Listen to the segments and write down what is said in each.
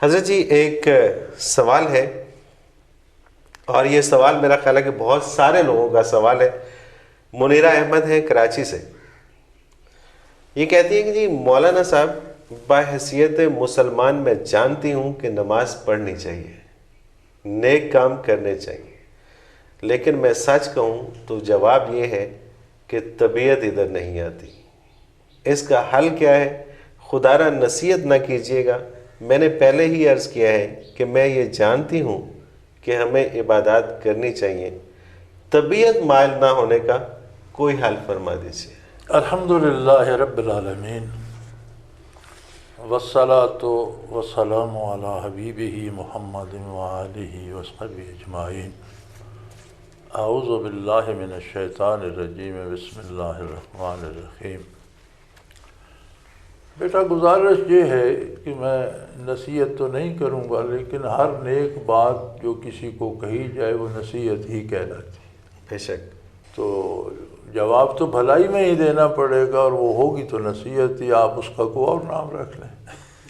حضرت جی ایک سوال ہے، اور یہ سوال میرا خیال ہے کہ بہت سارے لوگوں کا سوال ہے۔ منیرہ احمد ہیں کراچی سے، یہ کہتی ہیں کہ جی مولانا صاحب، بحیثیت مسلمان میں جانتی ہوں کہ نماز پڑھنی چاہیے، نیک کام کرنے چاہیے، لیکن میں سچ کہوں تو جواب یہ ہے کہ طبیعت ادھر نہیں آتی۔ اس کا حل کیا ہے؟ خدا را نصیحت نہ کیجیے گا، میں نے پہلے ہی عرض کیا ہے کہ میں یہ جانتی ہوں کہ ہمیں عبادات کرنی چاہیے، طبیعت مائل نہ ہونے کا کوئی حل فرما دیجیے۔ الحمدللہ رب العالمین، والصلاة والسلام علی حبیبہ محمد وآلہ وصحبہ اجمعین۔ اعوذ باللہ من الشیطان الرجیم، بسم اللہ الرحمن الرحیم۔ بیٹا گزارش یہ ہے کہ میں نصیحت تو نہیں کروں گا، لیکن ہر نیک بات جو کسی کو کہی جائے وہ نصیحت ہی کہلاتی ہے۔ بے شک۔ تو جواب تو بھلائی میں ہی دینا پڑے گا، اور وہ ہوگی تو نصیحت ہی، آپ اس کا کوئی اور نام رکھ لیں۔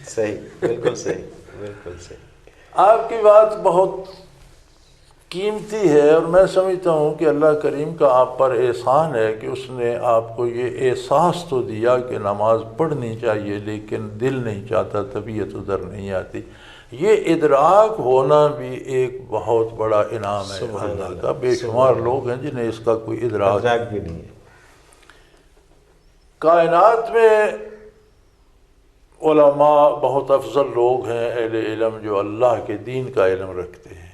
صحیح، بالکل صحیح، بالکل صحیح۔ آپ کی بات بہت قیمتی ہے، اور میں سمجھتا ہوں کہ اللہ کریم کا آپ پر احسان ہے کہ اس نے آپ کو یہ احساس تو دیا کہ نماز پڑھنی چاہیے، لیکن دل نہیں چاہتا، طبیعت ادھر نہیں آتی۔ یہ ادراک ہونا بھی ایک بہت بڑا انعام ہے اللہ کا۔ بے شمار لوگ ہیں جنہیں اس کا کوئی ادراک بھی نہیں ہے۔ کائنات میں علماء بہت افضل لوگ ہیں، اہل علم جو اللہ کے دین کا علم رکھتے ہیں۔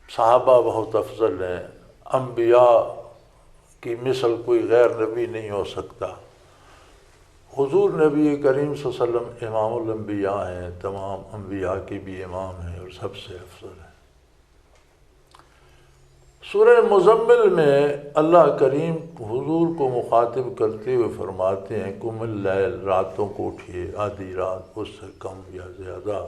صحابہ بہت افضل ہیں، انبیاء کی مثل کوئی غیر نبی نہیں ہو سکتا۔ حضور نبی کریم صلی اللہ علیہ وسلم امام الانبیاء ہیں، تمام انبیاء کے بھی امام ہیں اور سب سے افضل ہیں۔ سورہ مزمل میں اللہ کریم حضور کو مخاطب کرتے ہوئے فرماتے ہیں، قم اللیل، راتوں کو اٹھیے، آدھی رات، اس سے کم یا زیادہ،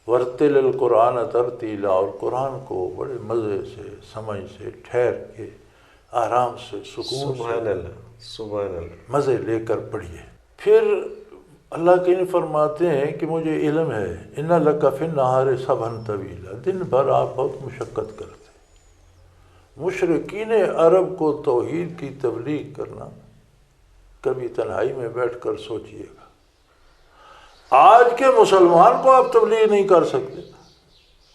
ورتل القرآن ترتیلا، اور قرآن کو بڑے مزے سے، سمجھ سے، ٹھہر کے، آرام سے، سکون سبحان سے، اللہ، سبحان اللہ، مزے لے کر پڑھیے۔ پھر اللہ کریم فرماتے ہیں کہ مجھے علم ہے، ان لک فی النہار سبحا طویلا، دن بھر آپ بہت مشقت کرتے۔ مشرکین عرب کو توحید کی تبلیغ کرنا، کبھی تنہائی میں بیٹھ کر سوچئے گا۔ آج کے مسلمان کو آپ تبلیغ نہیں کر سکتے،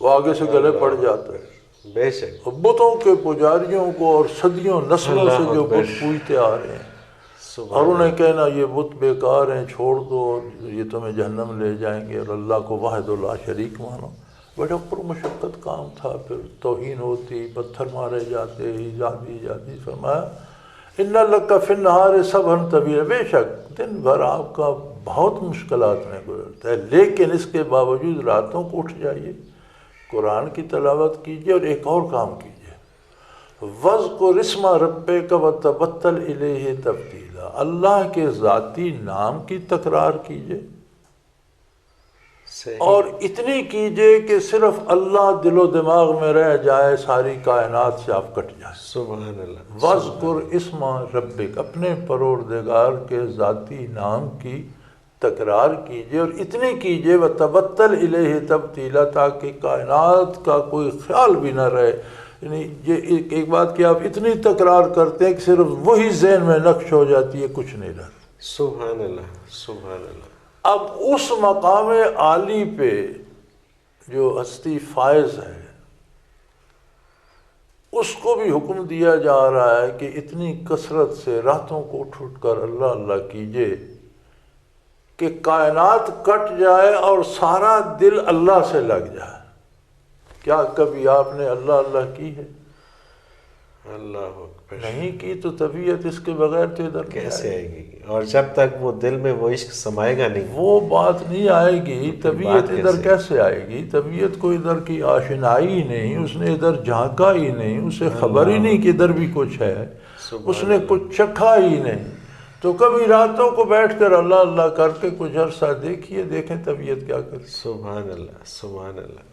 وہ آگے سے گلے پڑ جاتا ہے۔ بے شک۔ بتوں کے پجاریوں کو اور صدیوں نسلوں سے جو بت پوجتے آ رہے ہیں، اور انہیں کہنا یہ بت بیکار ہیں، چھوڑ دو، یہ تمہیں جہنم لے جائیں گے، اور اللہ کو واحد لا شریک مانو۔ بڑا پر مشقت کام تھا، پھر توہین ہوتی، پتھر مارے جاتے، ایذا دی جاتی۔ فرمایا ان لک فی النہار سبحا طویلا، بے شک دن بھر آپ کا بہت مشکلات میں گزرتا ہے، لیکن اس کے باوجود راتوں کو اٹھ جائیے، قرآن کی تلاوت کیجیے، اور ایک اور کام کیجیے، وَاذْكُرِ اسْمَ رَبِّكَ وَتَبَتَّلْ إِلَيْهِ تَبْتِيلًا، اللہ کے ذاتی نام کی تکرار کیجیے، اور اتنی کیجیے کہ صرف اللہ دل و دماغ میں رہ جائے، ساری کائنات سے آپ کٹ جائیں۔ سبحان اللہ۔ وَاذْكُرِ اسْمَ رَبِّكَ، اپنے پروردگار کے ذاتی نام کی تکرار کیجیے، اور اتنی کیجیے وَتَبَتَّلْ إِلَيْهِ تَبْتِيلًا، تاکہ کائنات کا کوئی خیال بھی نہ رہے۔ یعنی یہ ایک بات کہ آپ اتنی تکرار کرتے ہیں کہ صرف وہی ذہن میں نقش ہو جاتی ہے، کچھ نہیں رہتا۔ سبحان اللہ، سبحان اللہ۔ اب اس مقام عالی پہ جو ہستی فائز ہے، اس کو بھی حکم دیا جا رہا ہے کہ اتنی کثرت سے راتوں کو اٹھ اٹھ کر اللہ اللہ کیجیے کہ کائنات کٹ جائے اور سارا دل اللہ سے لگ جائے۔ کیا کبھی آپ نے اللہ اللہ کی ہے؟ اللہ اکبر۔ نہیں کی تو طبیعت اس کے بغیر تو ادھر کیسے آئے گی؟ اور جب تک وہ دل میں وہ عشق سمائے گا نہیں، وہ بات نہیں آئے گی، طبیعت ادھر کیسے آئے گی؟ طبیعت کو ادھر کی آشنائی ہی نہیں، اس نے ادھر جھانکا ہی نہیں، اسے خبر ہی نہیں کہ ادھر بھی کچھ ہے، اس نے کچھ چکھا ہی نہیں۔ تو کبھی راتوں کو بیٹھ کر اللہ اللہ کر کے کچھ عرصہ دیکھیے، دیکھیں طبیعت کیا کرتی۔ سبحان اللہ، سبحان اللہ۔